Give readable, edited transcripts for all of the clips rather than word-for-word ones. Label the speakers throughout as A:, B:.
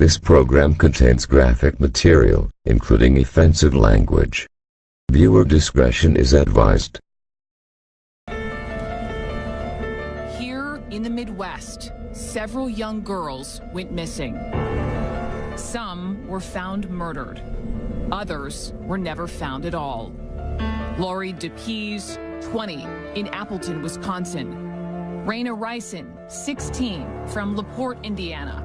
A: This program contains graphic material, including offensive language. Viewer discretion is advised.
B: Here in the Midwest, several young girls went missing. Some were found murdered. Others were never found at all. Lori DePease, 20, in Appleton, Wisconsin. Raina Ryson, 16, from LaPorte, Indiana.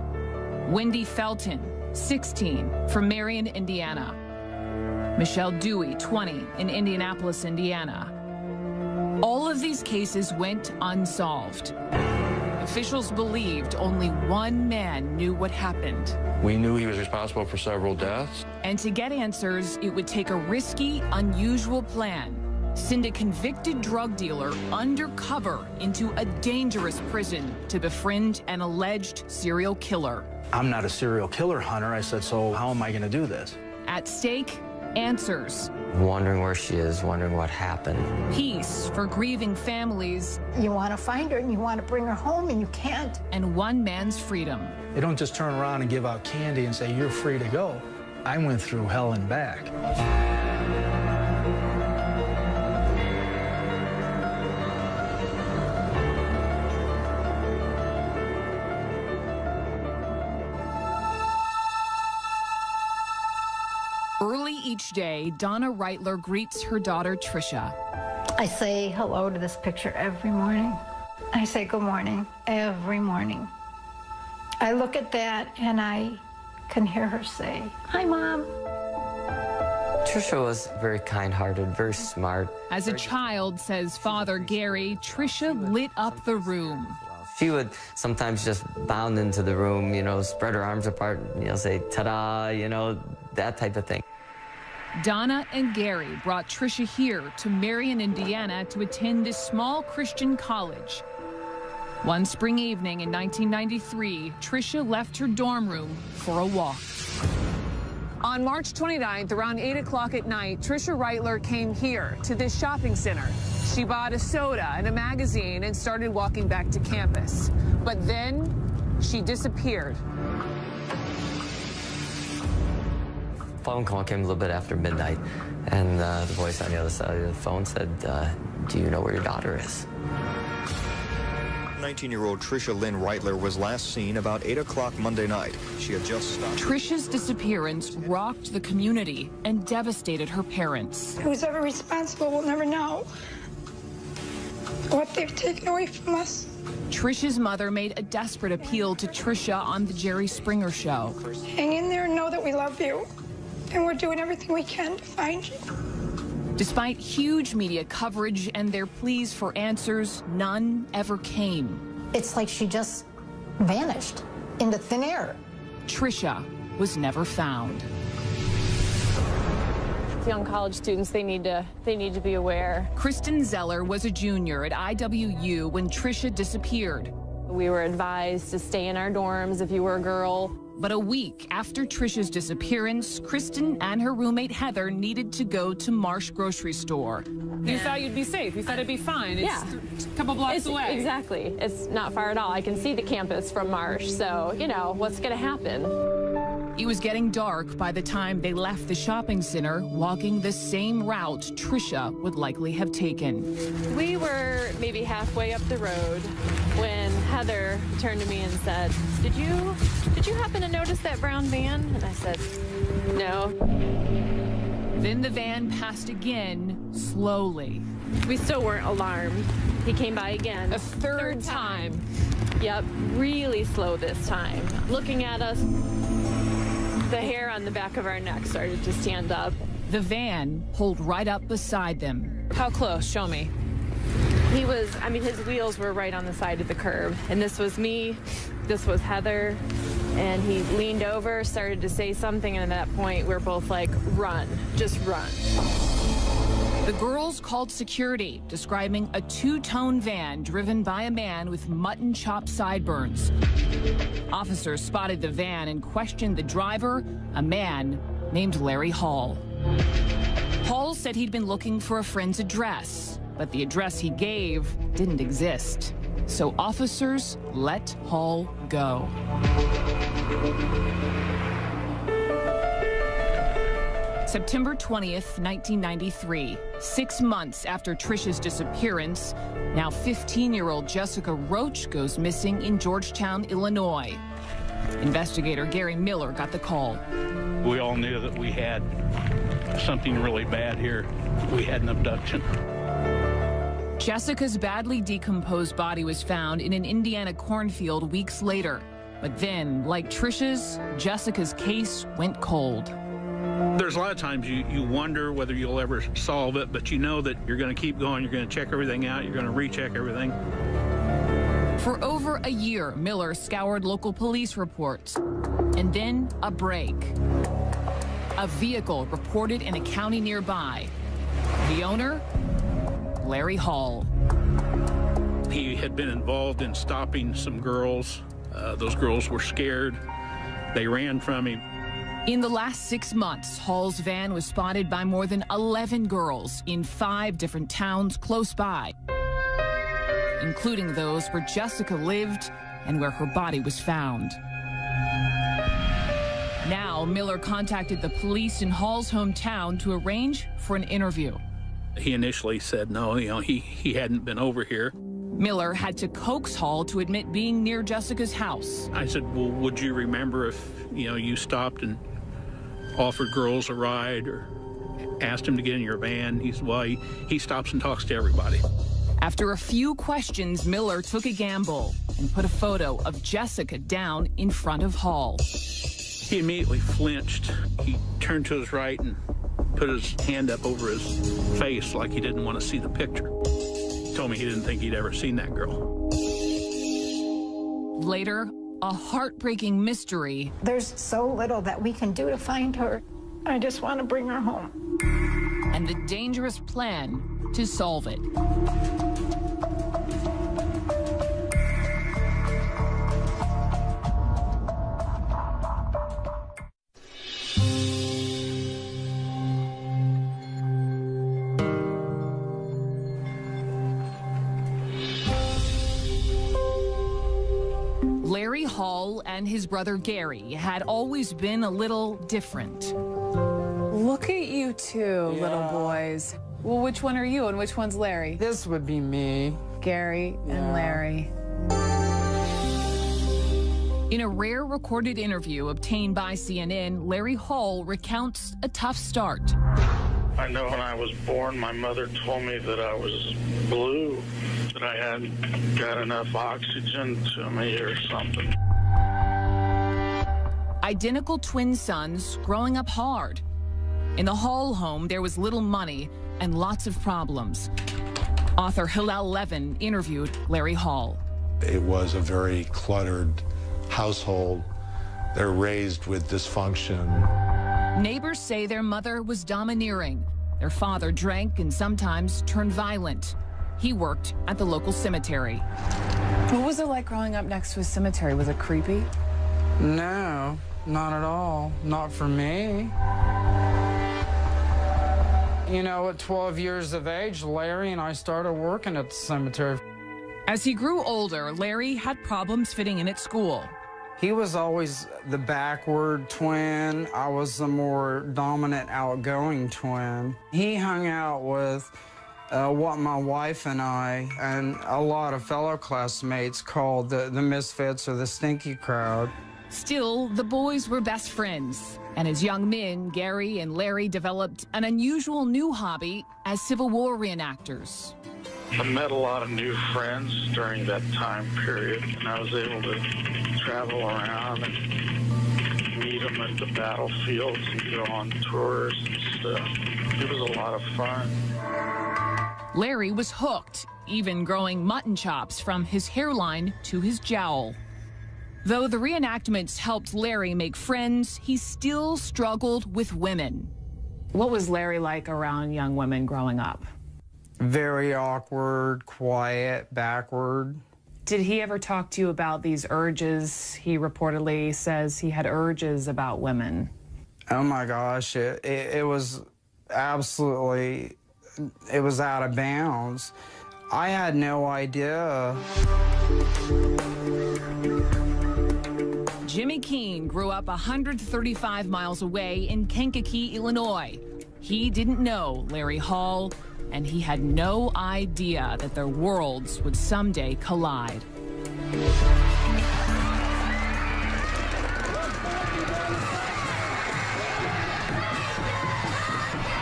B: Wendy Felton, 16, from Marion, Indiana. Michelle Dewey, 20, in Indianapolis, Indiana. All of these cases went unsolved. Officials believed only one man knew what happened.
C: We knew he was responsible for several deaths.
B: And to get answers, it would take a risky, unusual plan. Send a convicted drug dealer undercover into a dangerous prison to befriend an alleged serial killer.
D: I'm not a serial killer hunter. I said, so how am I going to do this?
B: At stake, answers.
E: Wondering where she is, wondering what happened.
B: Peace for grieving families.
F: You want to find her and you want to bring her home and you can't.
B: And one man's freedom.
D: They don't just turn around and give out candy and say, you're free to go. I went through hell and back.
B: Early each day, Donna Reitler greets her daughter, Tricia.
F: I say hello to this picture every morning. I say good morning every morning. I look at that and I can hear her say, hi, Mom.
E: Tricia was very kind-hearted, very smart.
B: As a child, says Father Gary, Tricia lit up the room.
E: She would sometimes just bound into the room, you know, spread her arms apart, you know, say, ta-da, you know, that type of thing.
B: Donna and Gary brought Tricia here to Marion, Indiana to attend this small Christian college. One spring evening in 1993, Tricia left her dorm room for a walk. On March 29th, around 8 o'clock at night, Tricia Reitler came here to this shopping center. She bought a soda and a magazine and started walking back to campus. But then she disappeared.
E: Phone call came a little bit after midnight, and the voice on the other side of the phone said, do you know where your daughter is?
G: 19-year-old Tricia Lynn Reitler was last seen about 8 o'clock Monday night. She had just stopped.
B: Tricia's disappearance rocked the community and devastated her parents.
H: Who's ever responsible will never know what they've taken away from us.
B: Tricia's mother made a desperate appeal to Tricia on the Jerry Springer Show.
H: Hang in there and know that we love you, and we're doing everything we can to find you.
B: Despite huge media coverage and their pleas for answers, none ever came.
F: It's like she just vanished into thin air.
B: Tricia was never found.
I: Young college students, they need to be aware.
B: Kristen Zeller was a junior at IWU when Tricia disappeared.
I: We were advised to stay in our dorms if you were a girl.
B: But a week after Tricia's disappearance, Kristen and her roommate Heather needed to go to Marsh grocery store.
I: You thought you'd be safe. You thought it'd be fine. It's a couple blocks away. Exactly. It's not far at all. I can see the campus from Marsh, so, you know, what's going to happen?
B: It was getting dark by the time they left the shopping center, walking the same route Tricia would likely have taken.
I: We were maybe halfway up the road when Heather turned to me and said, Did you happen to notice that brown van? And I said, no.
B: Then the van passed again, slowly.
I: We still weren't alarmed. He came by again.
B: A third time.
I: Yep, really slow this time. Looking at us, the hair on the back of our neck started to stand up.
B: The van pulled right up beside them.
I: How close? Show me. He was, I mean, his wheels were right on the side of the curb. And this was me, this was Heather. And he leaned over, started to say something, and at that point, we're both like, run, just run.
B: The girls called security, describing a two-tone van driven by a man with mutton chop sideburns. Officers spotted the van and questioned the driver, a man named Larry Hall. Hall said he'd been looking for a friend's address, but the address he gave didn't exist. So officers let Hall go. September 20th, 1993, 6 months after Trisha's disappearance, now 15-year-old Jessica Roach goes missing in Georgetown, Illinois. Investigator Gary Miller got the call.
J: We all knew that we had something really bad here. We had an abduction.
B: Jessica's badly decomposed body was found in an Indiana cornfield weeks later. But then, like Trisha's, Jessica's case went cold.
J: There's a lot of times you wonder whether you'll ever solve it, but you know that you're going to keep going, you're going to check everything out, you're going to recheck everything.
B: For over a year, Miller scoured local police reports. And then a break. A vehicle reported in a county nearby. The owner, Larry Hall.
J: He had been involved in stopping some girls. Those girls were scared. They ran from him.
B: In the last 6 months, Hall's van was spotted by more than 11 girls in 5 different towns close by, including those where Jessica lived and where her body was found. Now, Miller contacted the police in Hall's hometown to arrange for an interview.
J: He initially said no, he hadn't been over here.
B: Miller had to coax Hall to admit being near Jessica's house.
J: I said, well, would you remember if, you stopped and offered girls a ride or asked him to get in your van? He said, well, he stops and talks to everybody.
B: After a few questions, Miller took a gamble and put a photo of Jessica down in front of Hall.
J: He immediately flinched. He turned to his right and put his hand up over his face like he didn't want to see the picture. He told me he didn't think he'd ever seen that girl.
B: Later, a heartbreaking mystery.
F: There's so little that we can do to find her. I just want to bring her home.
B: And the dangerous plan to solve it. Larry Hall and his brother Gary had always been a little different.
K: Look at you two, little boys. Well, which one are you and which one's Larry?
L: This would be me.
K: Gary and Larry.
B: In a rare recorded interview obtained by CNN, Larry Hall recounts a tough start.
M: I know when I was born, my mother told me that I was blue, that I hadn't got enough oxygen to me or something.
B: Identical twin sons growing up hard. In the Hall home, there was little money and lots of problems. Author Hillel Levin interviewed Larry Hall.
N: It was a very cluttered household. They're raised with dysfunction.
B: Neighbors say their mother was domineering. Their father drank and sometimes turned violent. He worked at the local cemetery.
K: What was it like growing up next to a cemetery? Was it creepy?
L: No, not at all. Not for me. At 12 years of age, Larry and I started working at the cemetery.
B: As he grew older, Larry had problems fitting in at school.
L: He was always the backward twin. I was the more dominant, outgoing twin. He hung out with what my wife and I and a lot of fellow classmates called the misfits or the stinky crowd.
B: Still, the boys were best friends. And as young men, Gary and Larry developed an unusual new hobby as Civil War reenactors.
M: I met a lot of new friends during that time period, and I was able to travel around and meet them at the battlefields and go on tours and stuff. It was a lot of fun.
B: Larry was hooked, even growing mutton chops from his hairline to his jowl. Though the reenactments helped Larry make friends, he still struggled with women.
K: What was Larry like around young women growing up?
L: Very awkward, quiet, backward.
K: Did he ever talk to you about these urges? He reportedly says he had urges about women.
L: Oh my gosh, it was absolutely, it was out of bounds. I had no idea.
B: Jimmy Keene grew up 135 miles away in Kankakee, Illinois. He didn't know Larry Hall, and he had no idea that their worlds would someday collide.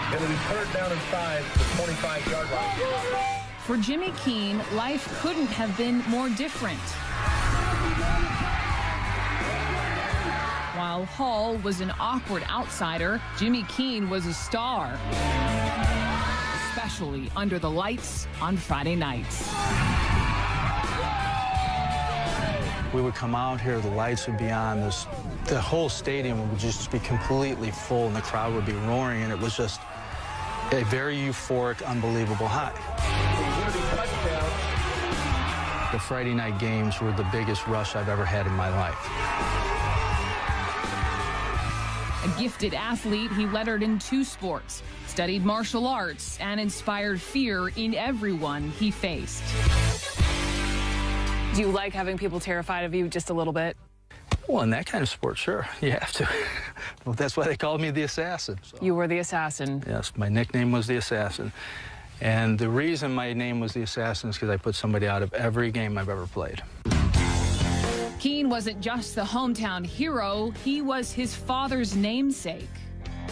O: Going to be third down and 5 to the 25-yard line.
B: For Jimmy Keene, life couldn't have been more different. While Hall was an awkward outsider, Jimmy Keene was a star, especially under the lights on Friday nights.
D: We would come out here, the lights would be on, the whole stadium would just be completely full, and the crowd would be roaring, and it was just a very euphoric, unbelievable high. The Friday night games were the biggest rush I've ever had in my life.
B: A gifted athlete, he lettered in 2 sports, studied martial arts, and inspired fear in everyone he faced.
K: Do you like having people terrified of you just a little bit?
D: Well, in that kind of sport, sure, you have to. Well, that's why they called me the Assassin. So.
K: You were the Assassin.
D: Yes, my nickname was the Assassin. And the reason my name was the Assassin is because I put somebody out of every game I've ever played.
B: Keene wasn't just the hometown hero, he was his father's namesake.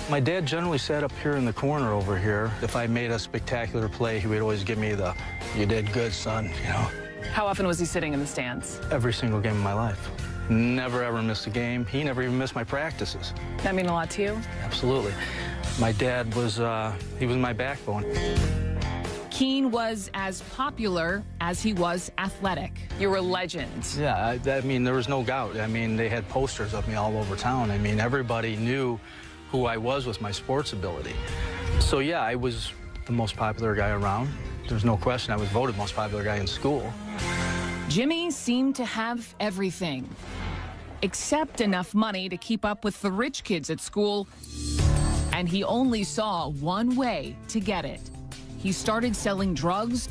D: My dad generally sat up here in the corner over here. If I made a spectacular play, he would always give me the, "You did good, son," you know.
K: How often was he sitting in the stands?
D: Every single game of my life. Never ever missed a game. He never even missed my practices.
K: That mean a lot to you?
D: Absolutely. My dad was, he was my backbone.
B: Keene was as popular as he was athletic.
K: You were a legend.
D: Yeah, I mean, there was no doubt. I mean, they had posters of me all over town. I mean, everybody knew who I was with my sports ability. So, yeah, I was the most popular guy around. There's no question I was voted most popular guy in school.
B: Jimmy seemed to have everything, except enough money to keep up with the rich kids at school. And he only saw one way to get it. He started selling drugs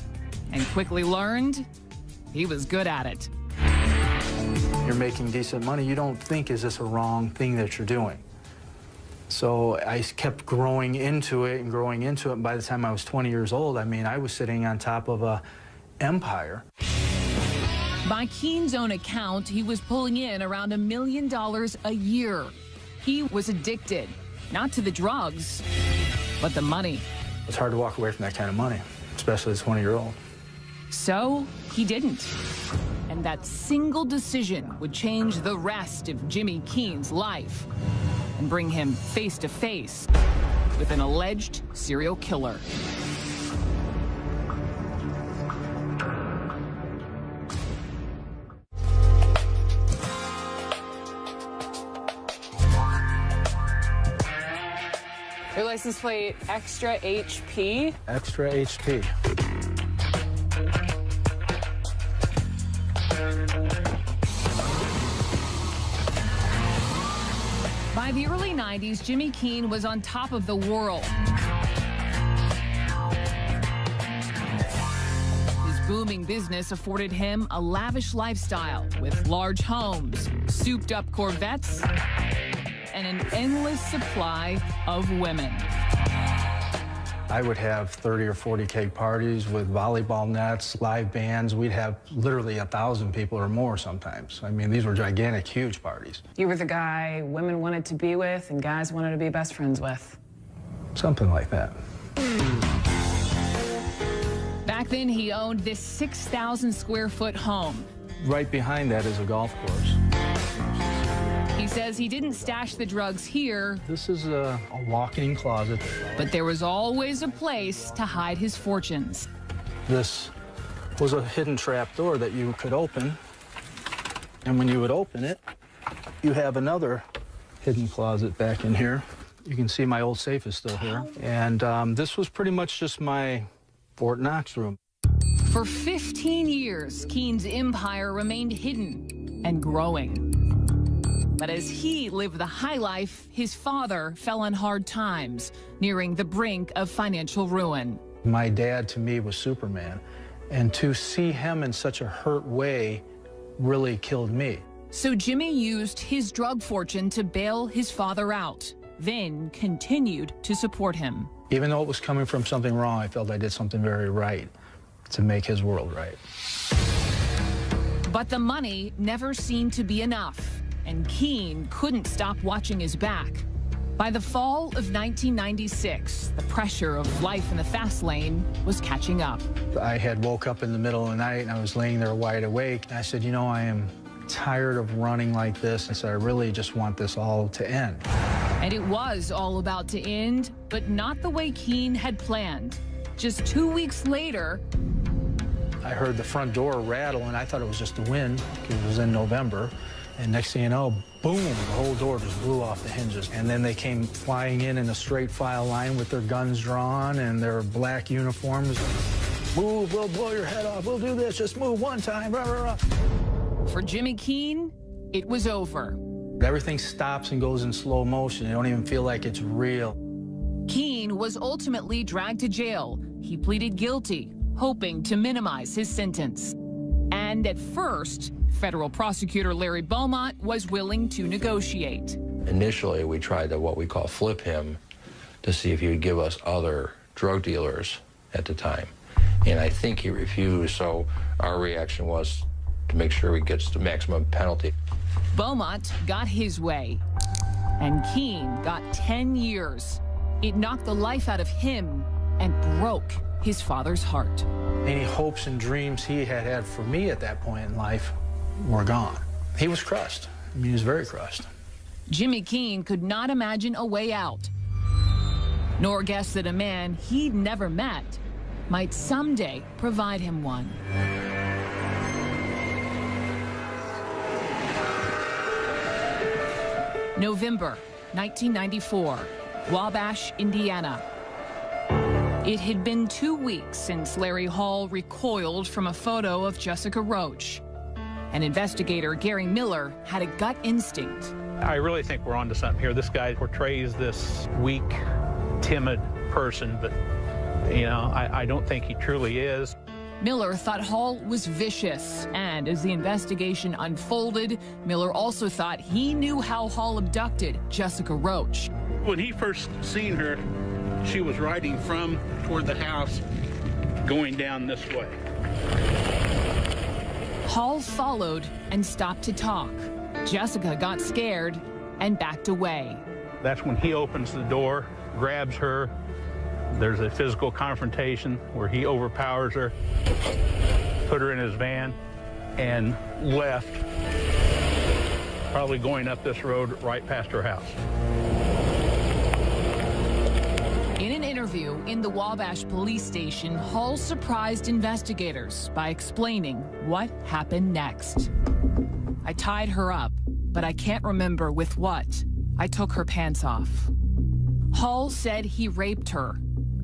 B: and quickly learned he was good at it.
D: You're making decent money. You don't think, is this a wrong thing that you're doing? So I kept growing into it and growing into it. And by the time I was 20 years old, I mean, I was sitting on top of an empire.
B: By Keene's own account, he was pulling in around $1 million a year. He was addicted, not to the drugs, but the money.
D: It's hard to walk away from that kind of money, especially as a 20-year-old.
B: So he didn't. And that single decision would change the rest of Jimmy Keene's life and bring him face to face with an alleged serial killer.
K: Your license plate, extra HP?
D: Extra HP.
B: By the early 90s, Jimmy Keene was on top of the world. His booming business afforded him a lavish lifestyle with large homes, souped-up Corvettes, and an endless supply of women.
D: I would have 30 or 40 keg parties with volleyball nets, live bands. We'd have literally 1,000 people or more sometimes. I mean, these were gigantic, huge parties.
K: You were the guy women wanted to be with and guys wanted to be best friends with.
D: Something like that.
B: Back then, he owned this 6,000 square foot home.
D: Right behind that is a golf course.
B: He says he didn't stash the drugs here.
D: This is a walk-in closet.
B: But there was always a place to hide his fortunes.
D: This was a hidden trap door that you could open. And when you would open it, you have another hidden closet back in here. You can see my old safe is still here. And this was pretty much just my Fort Knox room.
B: For 15 years, Keene's empire remained hidden and growing. But as he lived the high life, his father fell on hard times, nearing the brink of financial ruin.
D: My dad, to me, was Superman. And to see him in such a hurt way really killed me.
B: So Jimmy used his drug fortune to bail his father out, then continued to support him.
D: Even though it was coming from something wrong, I felt I did something very right to make his world right.
B: But the money never seemed to be enough, and Keene couldn't stop watching his back. By the fall of 1996, the pressure of life in the fast lane was catching up.
D: I had woke up in the middle of the night and I was laying there wide awake. And I said, you know, I am tired of running like this. I said, I really just want this all to end.
B: And it was all about to end, but not the way Keene had planned. Just 2 weeks later,
D: I heard the front door rattle, and I thought it was just the wind, because it was in November. And next thing you know, boom, the whole door just blew off the hinges. And then they came flying in a straight file line with their guns drawn and their black uniforms. Move, we'll blow your head off, we'll do this, just move one time, rah, rah, rah.
B: For Jimmy Keene, it was over.
D: Everything stops and goes in slow motion. You don't even feel like it's real.
B: Keene was ultimately dragged to jail. He pleaded guilty, hoping to minimize his sentence. And at first, federal prosecutor Larry Beaumont was willing to negotiate.
C: Initially, we tried to what we call flip him to see if he would give us other drug dealers at the time. And I think he refused, so our reaction was to make sure he gets the maximum penalty.
B: Beaumont got his way, and Keene got 10 years. It knocked the life out of him and broke his father's heart.
D: Any hopes and dreams he had for me at that point in life were gone. He was crushed. I mean, he was very crushed.
B: Jimmy Keene could not imagine a way out, nor guess that a man he'd never met might someday provide him one. November 1994, Wabash, Indiana. It had been 2 weeks since Larry Hall recoiled from a photo of Jessica Roach. And investigator Gary Miller had a gut instinct.
J: I really think we're onto something here. This guy portrays this weak, timid person, but, you know, I don't think he truly is.
B: Miller thought Hall was vicious, and as the investigation unfolded, Miller also thought he knew how Hall abducted Jessica Roach.
J: When he first seen her, she was riding from toward the house, going down this way.
B: Hall followed and stopped to talk. Jessica got scared and backed away.
J: That's when he opens the door, grabs her. There's a physical confrontation where he overpowers her, put her in his van, and left, probably going up this road right past her house.
B: In an interview in the Wabash police station, Hall surprised investigators by explaining what happened next. I tied her up, but I can't remember with what. I took her pants off. Hall said he raped her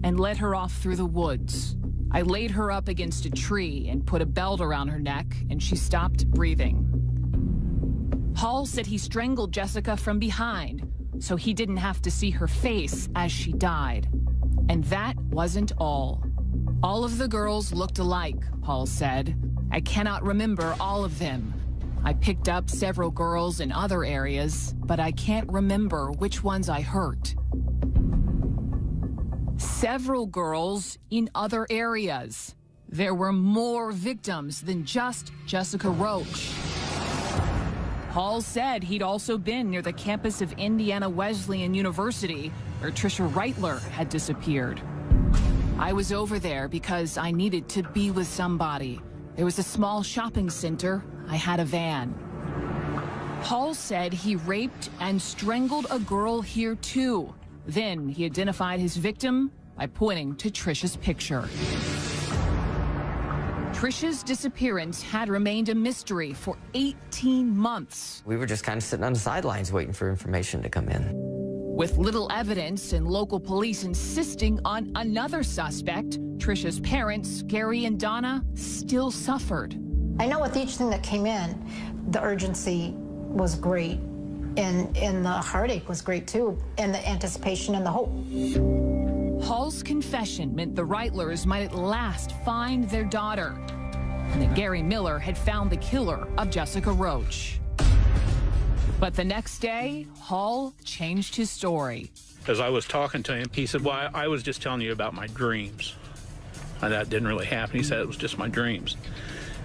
B: and led her off through the woods. I laid her up against a tree and put a belt around her neck, and she stopped breathing. Hall said he strangled Jessica from behind, so he didn't have to see her face as she died. And that wasn't all. All of the girls looked alike, Hall said. I cannot remember all of them. I picked up several girls in other areas, but I can't remember which ones I hurt. Several girls in other areas. There were more victims than just Jessica Roach. Hall said he'd also been near the campus of Indiana Wesleyan University, where Tricia Reitler had disappeared. I was over there because I needed to be with somebody. There was a small shopping center. I had a van. Hall said he raped and strangled a girl here too. Then he identified his victim by pointing to Tricia's picture. Tricia's disappearance had remained a mystery for 18 months.
E: We were just kind of sitting on the sidelines waiting for information to come in.
B: With little evidence and local police insisting on another suspect, Tricia's parents, Gary and Donna, still suffered.
F: I know with each thing that came in, the urgency was great. And the heartache was great, too, and the anticipation and the hope.
B: Hall's confession meant the Reitlers might at last find their daughter, and that Gary Miller had found the killer of Jessica Roach. But the next day, Hall changed his story.
J: As I was talking to him, he said, well, I was just telling you about my dreams. And that didn't really happen. He said it was just my dreams.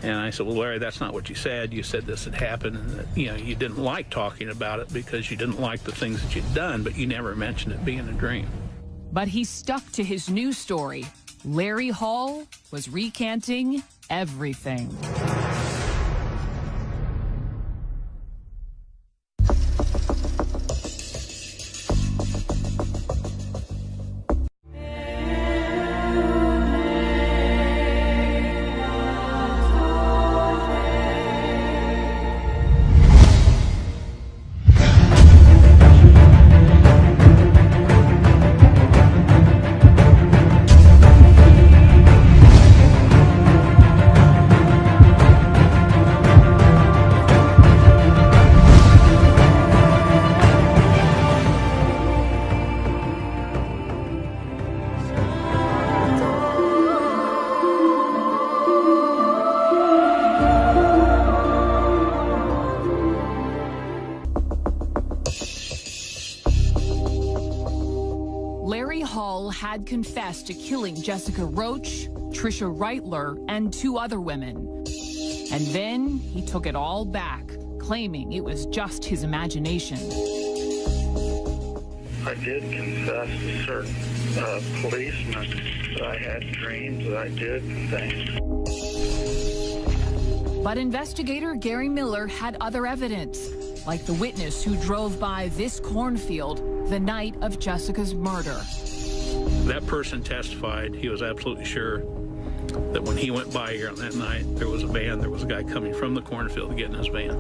J: And I said, well, Larry, that's not what you said. You said this had happened, and that, you know, you didn't like talking about it because you didn't like the things that you'd done, but you never mentioned it being a dream.
B: But he stuck to his new story. Larry Hall was recanting everything. Larry Hall had confessed to killing Jessica Roach, Tricia Reitler, and 2 other women. And then he took it all back, claiming it was just his imagination.
M: I did confess to certain policemen that I had dreams, that I did things.
B: But investigator Gary Miller had other evidence, like the witness who drove by this cornfield the night of Jessica's murder.
J: That person testified he was absolutely sure that when he went by here on that night, there was a van, there was a guy coming from the cornfield to get in his van.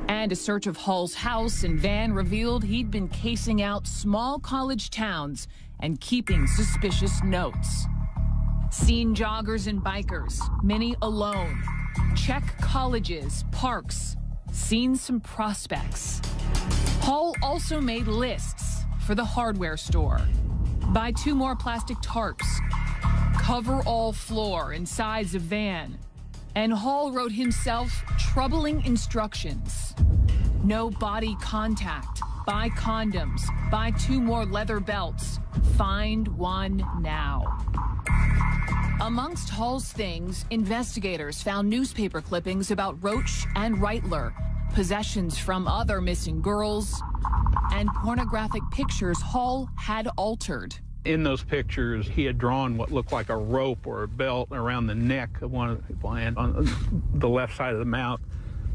B: And a search of Hall's house and van revealed he'd been casing out small college towns and keeping suspicious notes. Seen joggers and bikers, many alone. Check colleges, parks, seen some prospects. Hall also made lists for the hardware store. Buy 2 more plastic tarps. Cover all floor and sides of van. And Hall wrote himself troubling instructions. No body contact. Buy condoms. Buy 2 more leather belts. Find one now. Amongst Hall's things, investigators found newspaper clippings about Roach and Reitler, possessions from other missing girls, and pornographic pictures Hall had altered.
J: In those pictures, he had drawn what looked like a rope or a belt around the neck of one of the people, and on the left side of the mouth,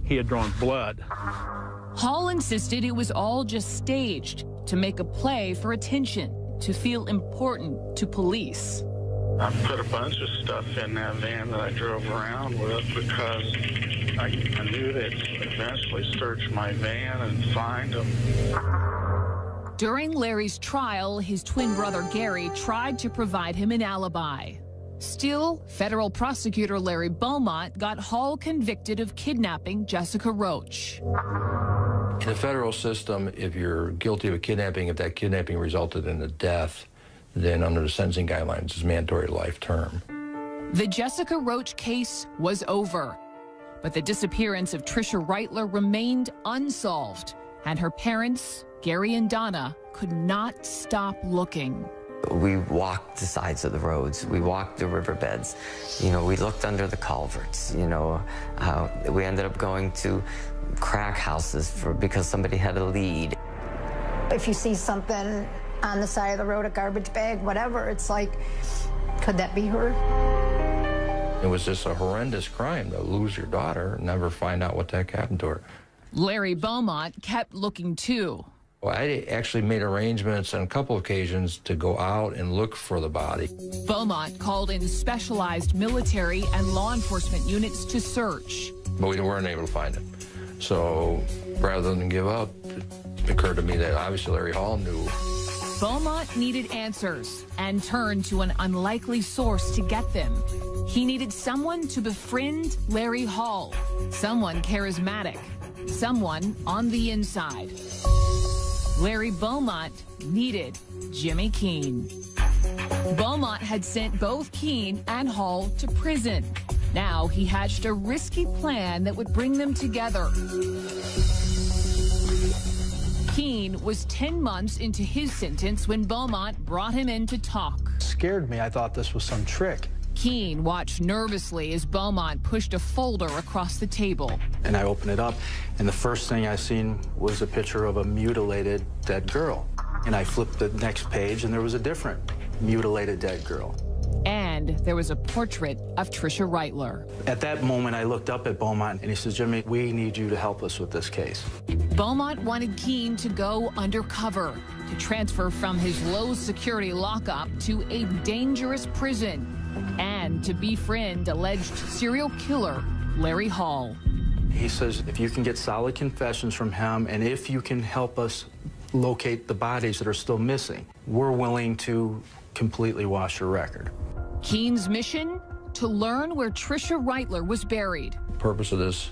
J: he had drawn blood.
B: Hall insisted it was all just staged to make a play for attention, to feel important to police.
M: I put a bunch of stuff in that van that I drove around with because I knew they'd eventually search my van and find them.
B: During Larry's trial, his twin brother Gary tried to provide him an alibi. Still, federal prosecutor Larry Beaumont got Hall convicted of kidnapping Jessica Roach.
C: In the federal system, if you're guilty of a kidnapping, if that kidnapping resulted in a death, then under the sentencing guidelines, it's mandatory life term.
B: The Jessica Roach case was over, but the disappearance of Tricia Reitler remained unsolved, and her parents, Gary and Donna, could not stop looking.
E: We walked the sides of the roads. We walked the riverbeds. You know, we looked under the culverts. You know, we ended up going to crack houses because somebody had a lead.
F: If you see something on the side of the road, a garbage bag, whatever, it's like, could that be her?
C: It was just a horrendous crime to lose your daughter and never find out what the heck happened to her.
B: Larry Beaumont kept looking too.
C: Well, I actually made arrangements on a couple of occasions to go out and look for the body.
B: Beaumont called in specialized military and law enforcement units to search.
C: But we weren't able to find it. So rather than give up, it occurred to me that obviously Larry Hall knew.
B: Beaumont needed answers and turned to an unlikely source to get them. He needed someone to befriend Larry Hall, someone charismatic, someone on the inside. Larry Beaumont needed Jimmy Keene. Beaumont had sent both Keene and Hall to prison. Now he hatched a risky plan that would bring them together. Keene was 10 months into his sentence when Beaumont brought him in to talk.
D: Scared me. I thought this was some trick.
B: Keene watched nervously as Beaumont pushed a folder across the table.
D: And I opened it up, and the first thing I seen was a picture of a mutilated dead girl. And I flipped the next page, and there was a different mutilated dead girl.
B: And there was a portrait of Tricia Reitler.
D: At that moment, I looked up at Beaumont, and he says, Jimmy, we need you to help us with this case.
B: Beaumont wanted Keene to go undercover, to transfer from his low security lockup to a dangerous prison, and to befriend alleged serial killer Larry Hall.
D: He says, if you can get solid confessions from him, and if you can help us locate the bodies that are still missing, we're willing to completely wash your record.
B: Keene's mission? To learn where Tricia Reitler was buried.
C: The purpose of this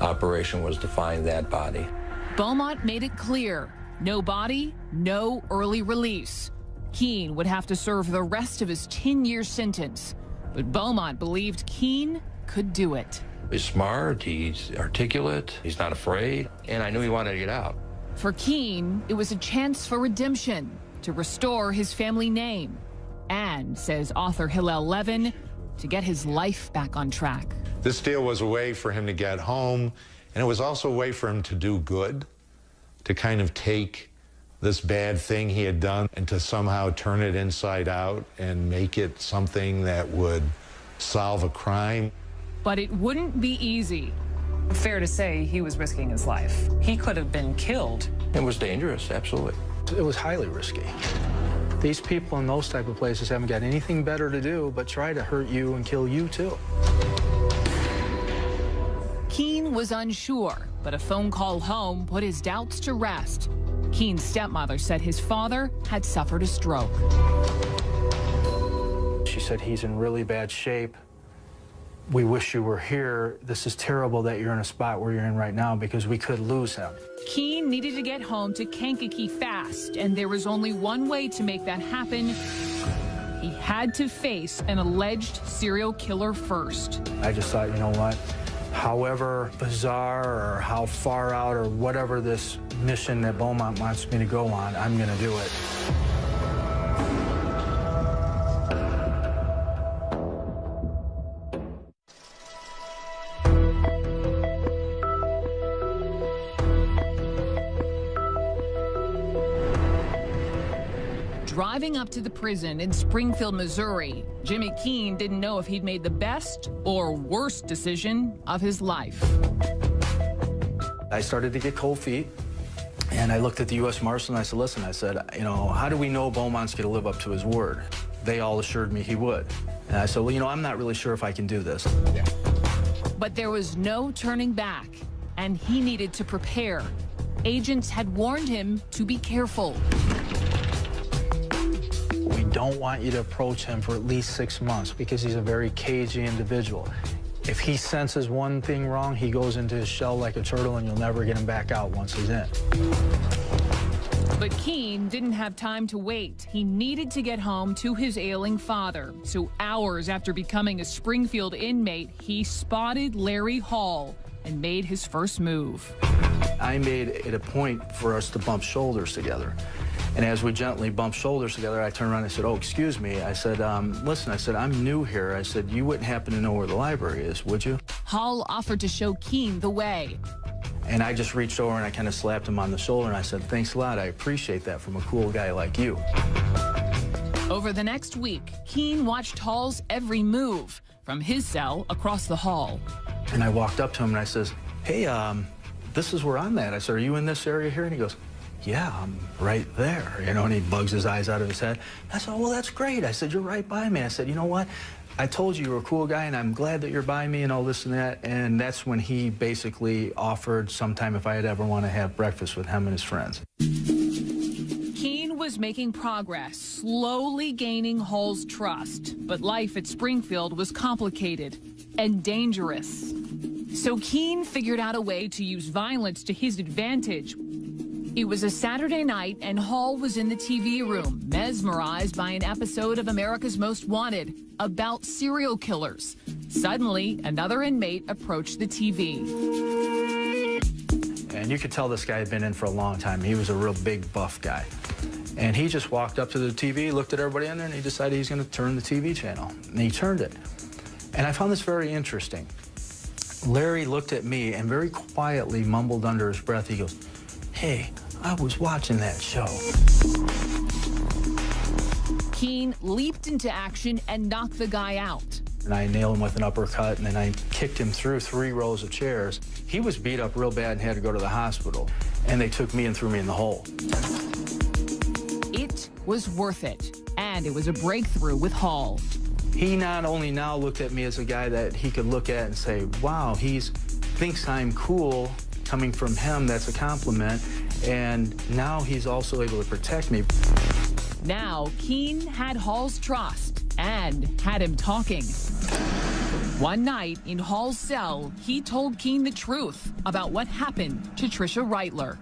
C: operation was to find that body.
B: Beaumont made it clear, no body, no early release. Keene would have to serve the rest of his 10-year sentence, but Beaumont believed Keene could do it.
C: He's smart, he's articulate, he's not afraid, and I knew he wanted to get out.
B: For Keene, it was a chance for redemption, to restore his family name, and, says author Hillel Levin, to get his life back on track.
N: This deal was a way for him to get home, and it was also a way for him to do good, to kind of take this bad thing he had done and to somehow turn it inside out and make it something that would solve a crime.
B: But it wouldn't be easy.
K: Fair to say he was risking his life. He could have been killed.
C: It was dangerous, absolutely.
D: It was highly risky. These people in those type of places haven't got anything better to do but try to hurt you and kill you too.
B: Keene was unsure, but a phone call home put his doubts to rest. Keene's stepmother said his father had suffered a stroke.
D: She said, he's in really bad shape. We wish you were here. This is terrible that you're in a spot where you're in right now because we could lose him.
B: Keene needed to get home to Kankakee fast, and there was only one way to make that happen. He had to face an alleged serial killer first.
D: I just thought, you know what? However bizarre or how far out or whatever this mission that Beaumont wants me to go on, I'm going to do it.
B: Driving up to the prison in Springfield, Missouri, Jimmy Keene didn't know if he'd made the best or worst decision of his life.
D: I started to get cold feet, and I looked at the U.S. Marshal and I said, listen, I said, you know, how do we know Beaumont's going to live up to his word? They all assured me he would. And I said, well, you know, I'm not really sure if I can do this.
B: But there was no turning back, and he needed to prepare. Agents had warned him to be careful.
D: We don't want you to approach him for at least 6 months because he's a very cagey individual. If he senses one thing wrong, he goes into his shell like a turtle and you'll never get him back out once he's in.
B: But Keene didn't have time to wait. He needed to get home to his ailing father. So hours after becoming a Springfield inmate, he spotted Larry Hall and made his first move.
D: I made it a point for us to bump shoulders together. And as we gently bumped shoulders together, I turned around and I said, oh, excuse me. I said, listen, I said, I'm new here. I said, you wouldn't happen to know where the library is, would you?
B: Hall offered to show Keene the way.
D: And I just reached over and I kind of slapped him on the shoulder and I said, thanks a lot. I appreciate that from a cool guy like you.
B: Over the next week, Keene watched Hall's every move from his cell across the hall.
D: And I walked up to him and I says, hey, this is where I'm at. I said, are you in this area here? And he goes, yeah, I'm right there, you know, and he bugs his eyes out of his head. I said, oh, well, that's great. I said, you're right by me. I said, you know what? I told you were a cool guy, and I'm glad that you're by me and all this and that. And that's when he basically offered sometime if I'd ever want to have breakfast with him and his friends.
B: Keene was making progress, slowly gaining Hall's trust. But life at Springfield was complicated and dangerous. So Keene figured out a way to use violence to his advantage. It was a Saturday night, and Hall was in the TV room, mesmerized by an episode of America's Most Wanted about serial killers. Suddenly, another inmate approached the TV.
D: And you could tell this guy had been in for a long time. He was a real big, buff guy. And he just walked up to the TV, looked at everybody in there, and he decided he's going to turn the TV channel. And he turned it. And I found this very interesting. Larry looked at me and very quietly mumbled under his breath. He goes, "Hey, I was watching that show."
B: Keene leaped into action and knocked the guy out.
D: And I nailed him with an uppercut, and then I kicked him through 3 rows of chairs. He was beat up real bad and had to go to the hospital. And they took me and threw me in the hole.
B: It was worth it, and it was a breakthrough with Hall.
D: He not only now looked at me as a guy that he could look at and say, wow, he thinks I'm cool. Coming from him, that's a compliment. And now he's also able to protect me.
B: Now, Keene had Hall's trust and had him talking. One night in Hall's cell, he told Keene the truth about what happened to Tricia Reitler.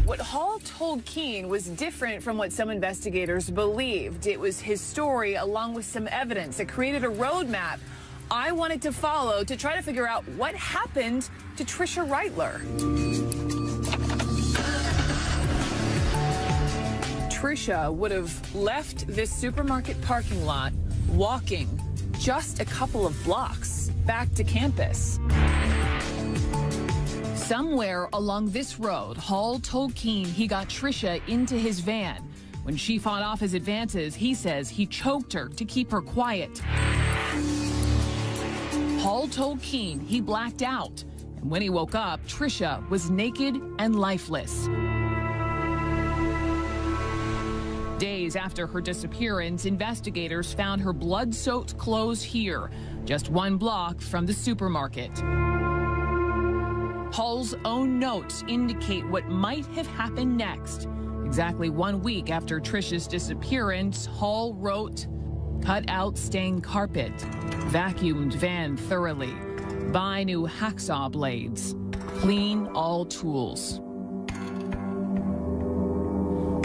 K: What Hall told Keene was different from what some investigators believed. It was his story along with some evidence that created a roadmap I wanted to follow to try to figure out what happened to Tricia Reitler. Tricia would have left this supermarket parking lot walking just a couple of blocks back to campus.
B: Somewhere along this road, Hall told Keene he got Tricia into his van. When she fought off his advances, he says he choked her to keep her quiet. Hall told Keene he blacked out, and when he woke up, Tricia was naked and lifeless. Days after her disappearance, investigators found her blood-soaked clothes here, just 1 block from the supermarket. Hall's own notes indicate what might have happened next. Exactly 1 week after Tricia's disappearance, Hall wrote, "Cut out stained carpet, vacuumed van thoroughly, buy new hacksaw blades, clean all tools."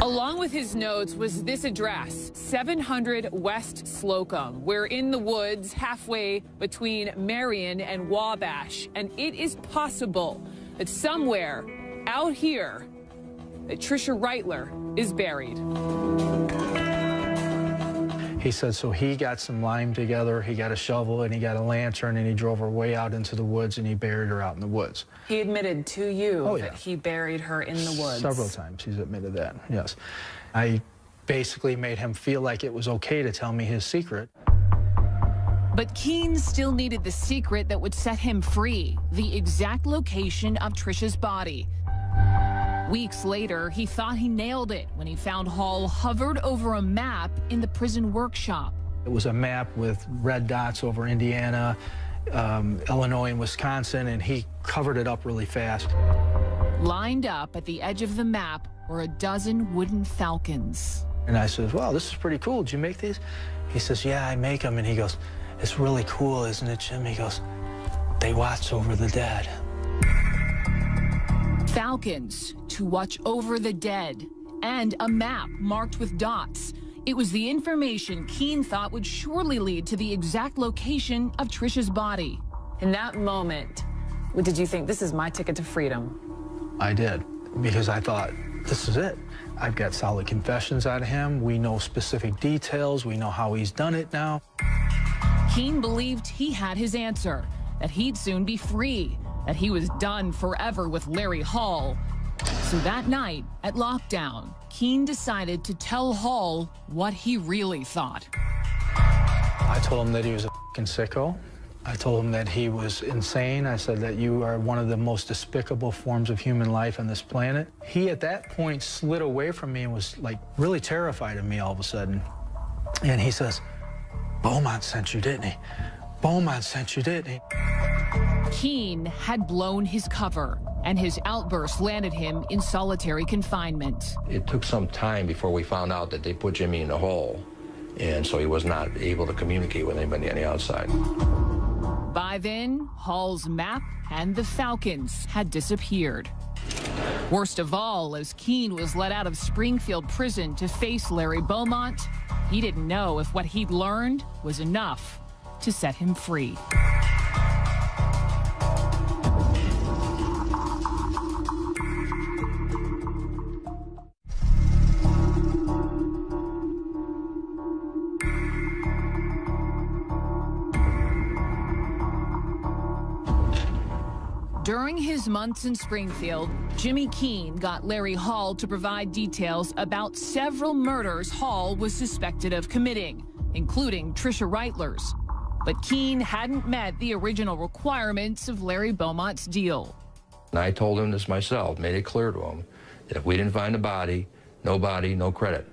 K: Along with his notes was this address, 700 West Slocum. We're in the woods halfway between Marion and Wabash, and it is possible that somewhere out here that Tricia Reitler is buried.
D: He said, so he got some lime together, he got a shovel, and he got a lantern, and he drove her way out into the woods, and he buried her out in the woods.
K: He admitted to you that he buried her in the woods.
D: Several times he's admitted that, yes. I basically made him feel like it was okay to tell me his secret.
B: But Keene still needed the secret that would set him free, the exact location of Tricia's body. Weeks later, he thought he nailed it when he found Hall hovered over a map in the prison workshop.
D: It was a map with red dots over Indiana, Illinois, and Wisconsin, and he covered it up really fast.
B: Lined up at the edge of the map were a dozen wooden falcons.
D: And I said, wow, this is pretty cool. Did you make these? He says, yeah, I make them. And he goes, it's really cool, isn't it, Jim? He goes, they watch over the dead.
B: Falcons to watch over the dead, and a map marked with dots. It was the information Keene thought would surely lead to the exact location of Tricia's body.
K: In that moment, what did you think? This is my ticket to freedom.
D: I did, because I thought, this is it. I've got solid confessions out of him. We know specific details. We know how he's done it now.
B: Keene believed he had his answer, that he'd soon be free, that he was done forever with Larry Hall. So that night at lockdown, Keene decided to tell Hall what he really thought.
D: I told him that he was a f***ing sicko. I told him that he was insane. I said that you are one of the most despicable forms of human life on this planet. He, at that point, slid away from me and was, like, really terrified of me all of a sudden. And he says, Beaumont sent you, didn't he? Beaumont sent you, didn't he?
B: Keene had blown his cover, and his outburst landed him in solitary confinement.
C: It took some time before we found out that they put Jimmy in a hole, and so he was not able to communicate with anybody on the outside.
B: By then, Hall's map and the Falcons had disappeared. Worst of all, as Keene was let out of Springfield prison to face Larry Beaumont, he didn't know if what he'd learned was enough to set him free. During his months in Springfield, Jimmy Keene got Larry Hall to provide details about several murders Hall was suspected of committing, including Tricia Reitler's. But Keene hadn't met the original requirements of Larry Beaumont's deal.
C: And I told him this myself, made it clear to him, that if we didn't find a body, no credit.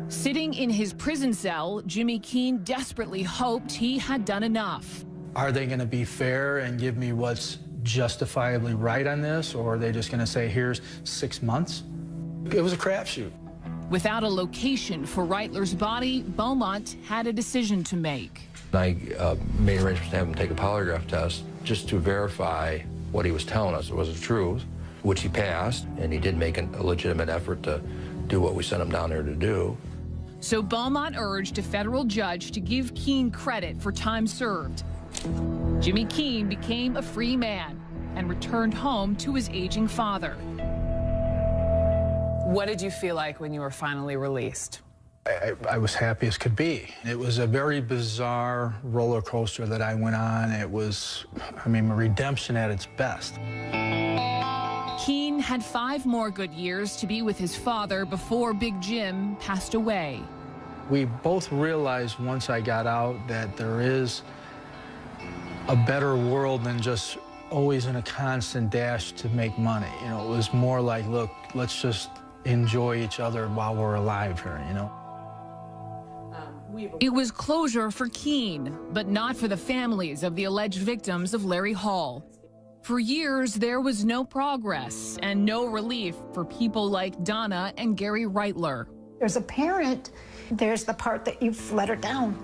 B: Sitting in his prison cell, Jimmy Keene desperately hoped he had done enough.
D: Are they going to be fair and give me what's justifiably right on this, or are they just going to say, here's 6 months? It was a crapshoot.
B: Without a location for Reitler's body, Beaumont had a decision to make.
C: I made arrangements to have him take a polygraph test just to verify what he was telling us was the truth, which he passed, and he did make a legitimate effort to do what we sent him down there to do.
B: So Beaumont urged a federal judge to give Keene credit for time served. Jimmy Keene became a free man and returned home to his aging father.
K: What did you feel like when you were finally released?
D: I was happy as could be. It was a very bizarre roller coaster that I went on. It was, redemption at its best.
B: Keene had 5 more good years to be with his father before Big Jim passed away.
D: We both realized once I got out that there is a better world than just always in a constant dash to make money. You know, it was more like, look, let's just enjoy each other while we're alive here, you know.
B: It was closure for Keene, but not for the families of the alleged victims of Larry Hall. For years, there was no progress and no relief for people like Donna and Gary Reitler.
F: As a parent, there's the part that you've let her down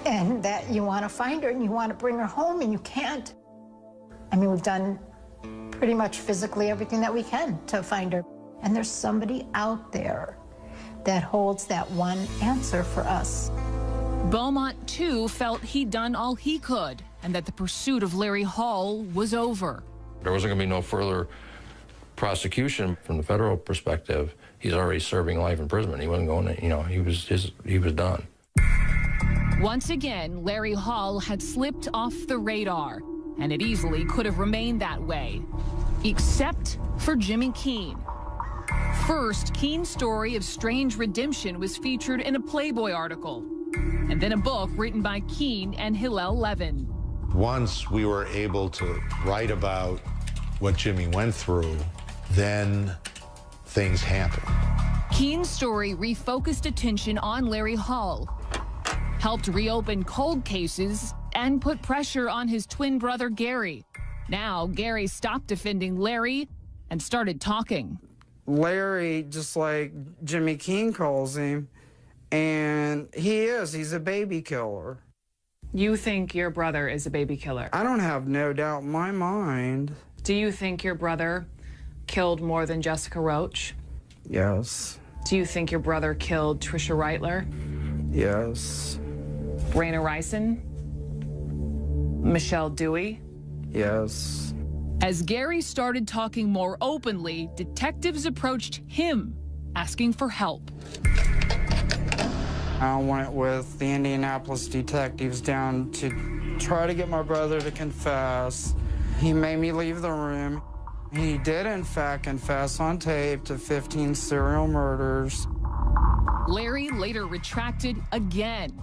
F: and that you want to find her and you want to bring her home and you can't. We've done pretty much physically everything that we can to find her. And there's somebody out there that holds that one answer for us.
B: Beaumont, too, felt he'd done all he could and that the pursuit of Larry Hall was over.
C: There wasn't going to be no further prosecution from the federal perspective. He's already serving life imprisonment. He wasn't going to, he was done.
B: Once again, Larry Hall had slipped off the radar, and it easily could have remained that way, except for Jimmy Keene. First, Keene's story of strange redemption was featured in a Playboy article, and then a book written by Keene and Hillel Levin.
N: Once we were able to write about what Jimmy went through, then things happened.
B: Keene's story refocused attention on Larry Hall, helped reopen cold cases, and put pressure on his twin brother, Gary. Now, Gary stopped defending Larry and started talking.
L: Larry, just like Jimmy Keene calls him, and he's a baby killer.
K: You think your brother is a baby killer?
L: I don't have no doubt in my mind.
K: Do you think your brother killed more than Jessica Roach?
L: Yes.
K: Do you think your brother killed Tricia Reitler?
L: Yes.
K: Raina Rison? Michelle Dewey?
L: Yes.
B: As Gary started talking more openly, detectives approached him, asking for help.
L: I went with the Indianapolis detectives down to try to get my brother to confess. He made me leave the room. He did, in fact, confess on tape to 15 serial murders.
B: Larry later retracted again.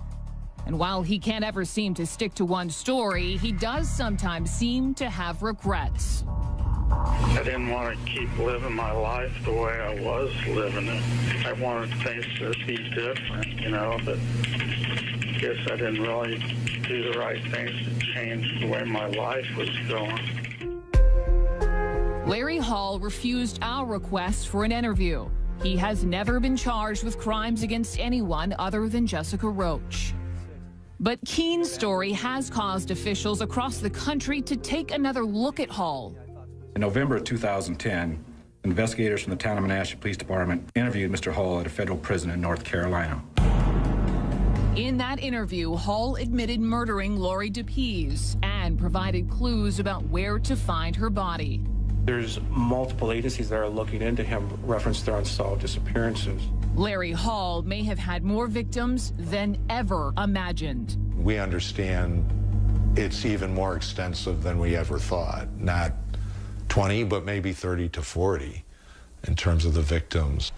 B: And while he can't ever seem to stick to one story, he does sometimes seem to have regrets.
M: I didn't want to keep living my life the way I was living it. I wanted things to be different, but I guess I didn't really do the right things to change the way my life was going.
B: Larry Hall refused our request for an interview. He has never been charged with crimes against anyone other than Jessica Roach. But Keene's story has caused officials across the country to take another look at Hall.
P: In November of 2010, investigators from the town of Menasha Police Department interviewed Mr. Hall at a federal prison in North Carolina.
B: In that interview, Hall admitted murdering Lori DePease and provided clues about where to find her body.
Q: There's multiple agencies that are looking into him, reference their unsolved disappearances.
B: Larry Hall may have had more victims than ever imagined.
N: We understand it's even more extensive than we ever thought. Not 20, but maybe 30 to 40 in terms of the victims.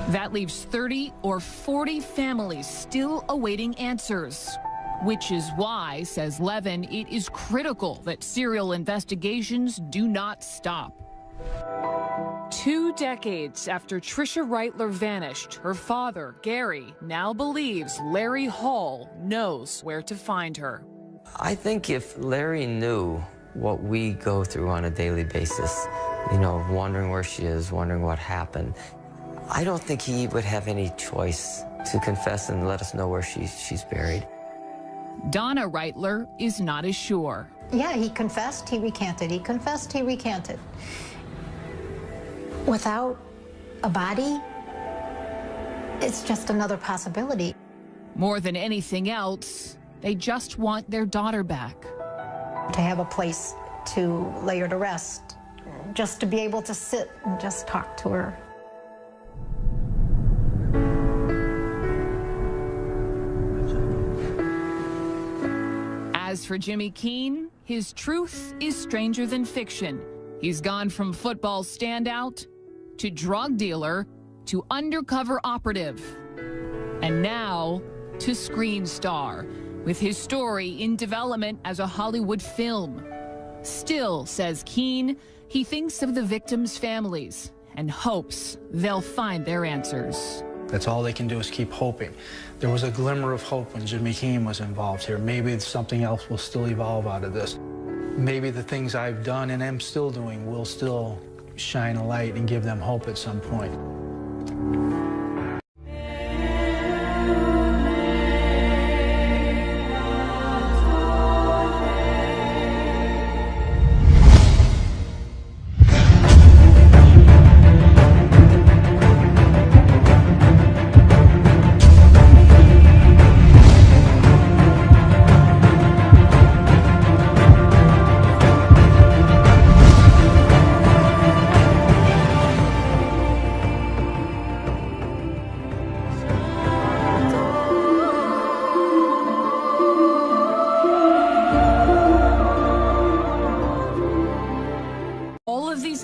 B: That leaves 30 or 40 families still awaiting answers. Which is why, says Levin, it is critical that serial investigations do not stop. 2 decades after Tricia Reitler vanished, her father, Gary, now believes Larry Hall knows where to find her.
E: I think if Larry knew what we go through on a daily basis, you know, wondering where she is, wondering what happened, I don't think he would have any choice to confess and let us know where she's buried.
B: Donna Reitler is not as sure.
F: Yeah, he confessed, he recanted. He confessed, he recanted. Without a body, it's just another possibility.
B: More than anything else, they just want their daughter back.
F: To have a place to lay her to rest, just to be able to sit and just talk to her.
B: As for Jimmy Keene, his truth is stranger than fiction. He's gone from football standout to drug dealer to undercover operative, and now to screen star, with his story in development as a Hollywood film. Still, says Keene, he thinks of the victims' families and hopes they'll find their answers.
D: That's all they can do is keep hoping. There was a glimmer of hope when Jimmy Keene was involved here. Maybe something else will still evolve out of this. Maybe the things I've done and am still doing will still shine a light and give them hope at some point.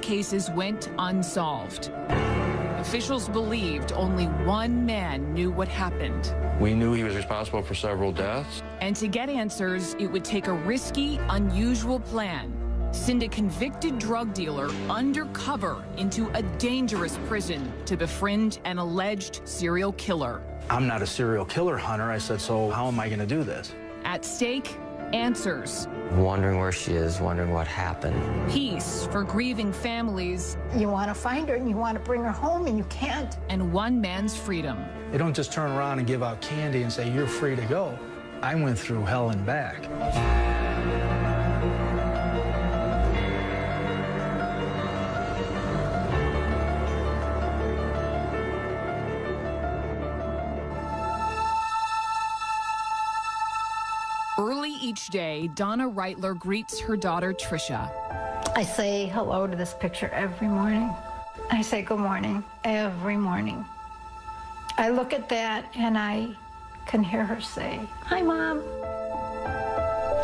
B: Cases went unsolved. Officials believed only one man knew what happened.
C: We knew he was responsible for several deaths.
B: And to get answers, it would take a risky, unusual plan. Send a convicted drug dealer undercover into a dangerous prison to befriend an alleged serial killer.
D: I'm not a serial killer hunter. I said, so how am I going to do this?
B: At stake, answers.
E: Wondering where she is, wondering what happened.
B: Peace for grieving families.
F: You want to find her and you want to bring her home and you can't.
B: And one man's freedom.
D: They don't just turn around and give out candy and say, you're free to go. I went through hell and back.
B: Early each day, Donna Reitler greets her daughter, Tricia.
F: I say hello to this picture every morning. I say good morning every morning. I look at that and I can hear her say, hi, Mom.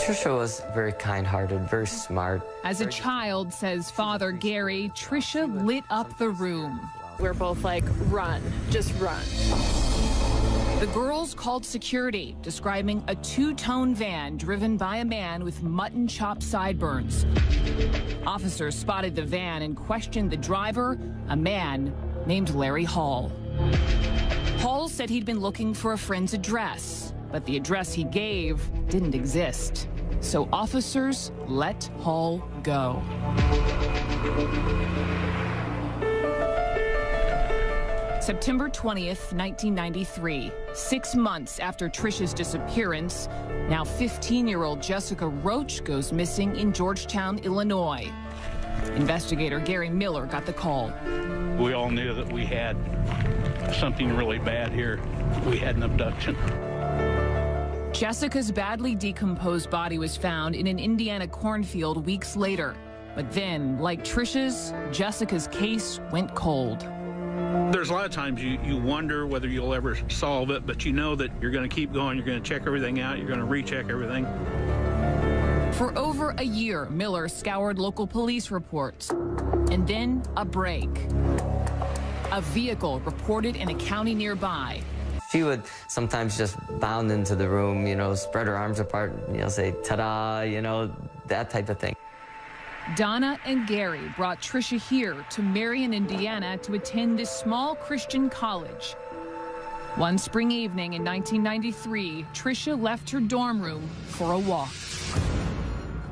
E: Tricia was very kind-hearted, very smart.
B: As a child, says Father Gary, Tricia lit up the room.
I: We're both like, run, just run.
B: The girls called security, describing a two-tone van driven by a man with mutton chop sideburns. Officers spotted the van and questioned the driver, a man named Larry Hall. Hall said he'd been looking for a friend's address, but the address he gave didn't exist. So officers let Hall go. September 20th, 1993, 6 months after Trisha's disappearance, now 15-year-old Jessica Roach goes missing in Georgetown, Illinois. Investigator Gary Miller got the call.
J: We all knew that we had something really bad here. We had an abduction.
B: Jessica's badly decomposed body was found in an Indiana cornfield weeks later. But then, like Trisha's, Jessica's case went cold.
J: There's a lot of times you wonder whether you'll ever solve it, but you know that you're going to keep going, you're going to check everything out, you're going to recheck everything.
B: For over a year, Miller scoured local police reports. And then a break. A vehicle reported in a county nearby.
E: She would sometimes just bound into the room, you know, spread her arms apart, you know, say, ta-da, you know, that type of thing.
B: Donna and Gary brought Trisha here to Marion, Indiana to attend this small Christian college. One spring evening in 1993, Trisha left her dorm room for a walk.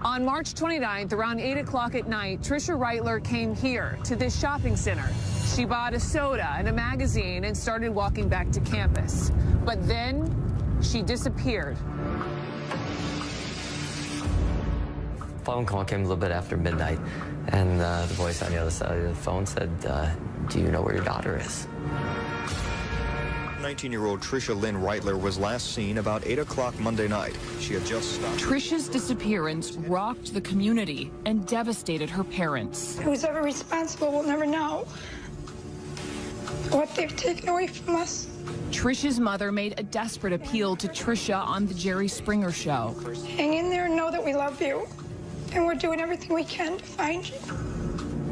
K: On March 29th, around 8 o'clock at night, Trisha Reitler came here to this shopping center. She bought a soda and a magazine and started walking back to campus. But then she disappeared.
E: Phone call came a little bit after midnight, and the voice on the other side of the phone said, do you know where your daughter is?
G: 19-year-old Trisha Lynn Reitler was last seen about 8 o'clock Monday night. She had just stopped.
B: Trisha's disappearance rocked the community and devastated her parents.
H: Who's ever responsible will never know what they've taken away from us.
B: Trisha's mother made a desperate appeal to Trisha on the Jerry Springer Show.
H: Hang in there and know that we love you, and we're doing everything we can to find you.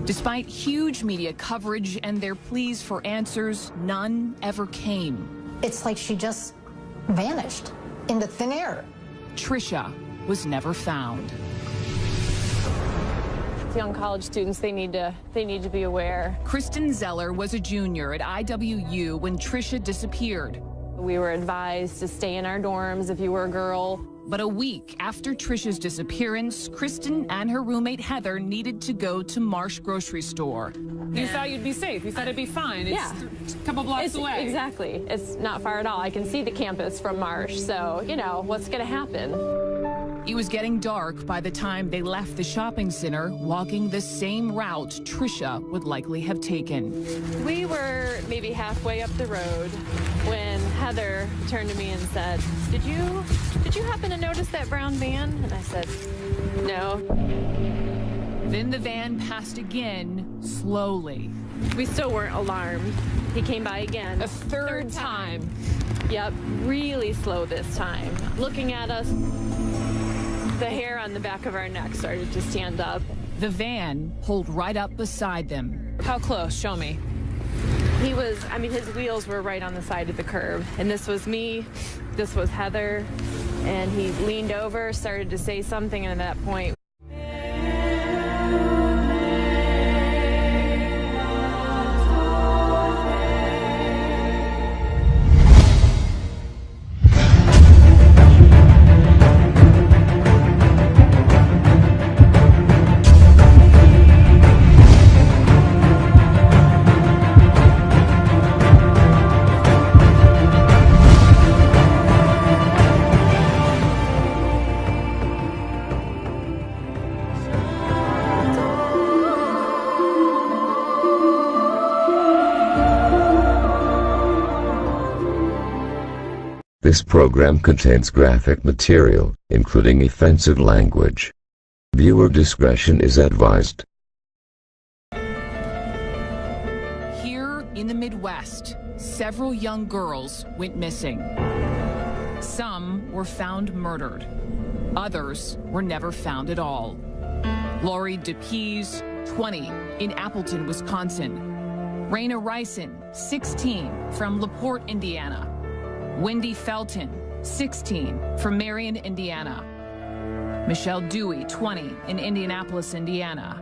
B: Despite huge media coverage and their pleas for answers, none ever came.
F: It's like she just vanished into thin air.
B: Trisha was never found.
I: Young college students, they need to be aware.
B: Kristen Zeller was a junior at IWU when Trisha disappeared.
I: We were advised to stay in our dorms if you were a girl.
B: But a week after Trisha's disappearance, Kristen and her roommate Heather needed to go to Marsh grocery store.
K: You thought you'd be safe. You thought it'd be fine. It's a couple blocks away.
I: Exactly. It's not far at all. I can see the campus from Marsh, so, you know, what's going to happen?
B: It was getting dark by the time they left the shopping center, walking the same route Trisha would likely have taken.
I: We were maybe halfway up the road when Heather turned to me and said, Did you happen to notice that brown van? And I said, no.
B: Then the van passed again, slowly.
I: We still weren't alarmed. He came by again.
K: A third time.
I: Yep, really slow this time. Looking at us, the hair on the back of our neck started to stand up.
B: The van pulled right up beside them.
K: How close? Show me.
I: His wheels were right on the side of the curb. And this was me, this was Heather, and he leaned over, started to say something, and at that point,
A: This program contains graphic material, including offensive language. Viewer discretion is advised.
B: Here in the Midwest, several young girls went missing. Some were found murdered. Others were never found at all. Lori DePease, 20, in Appleton, Wisconsin. Raina Ryson, 16, from LaPorte, Indiana. Wendy Felton, 16, from Marion, Indiana. Michelle Dewey, 20, in Indianapolis, Indiana.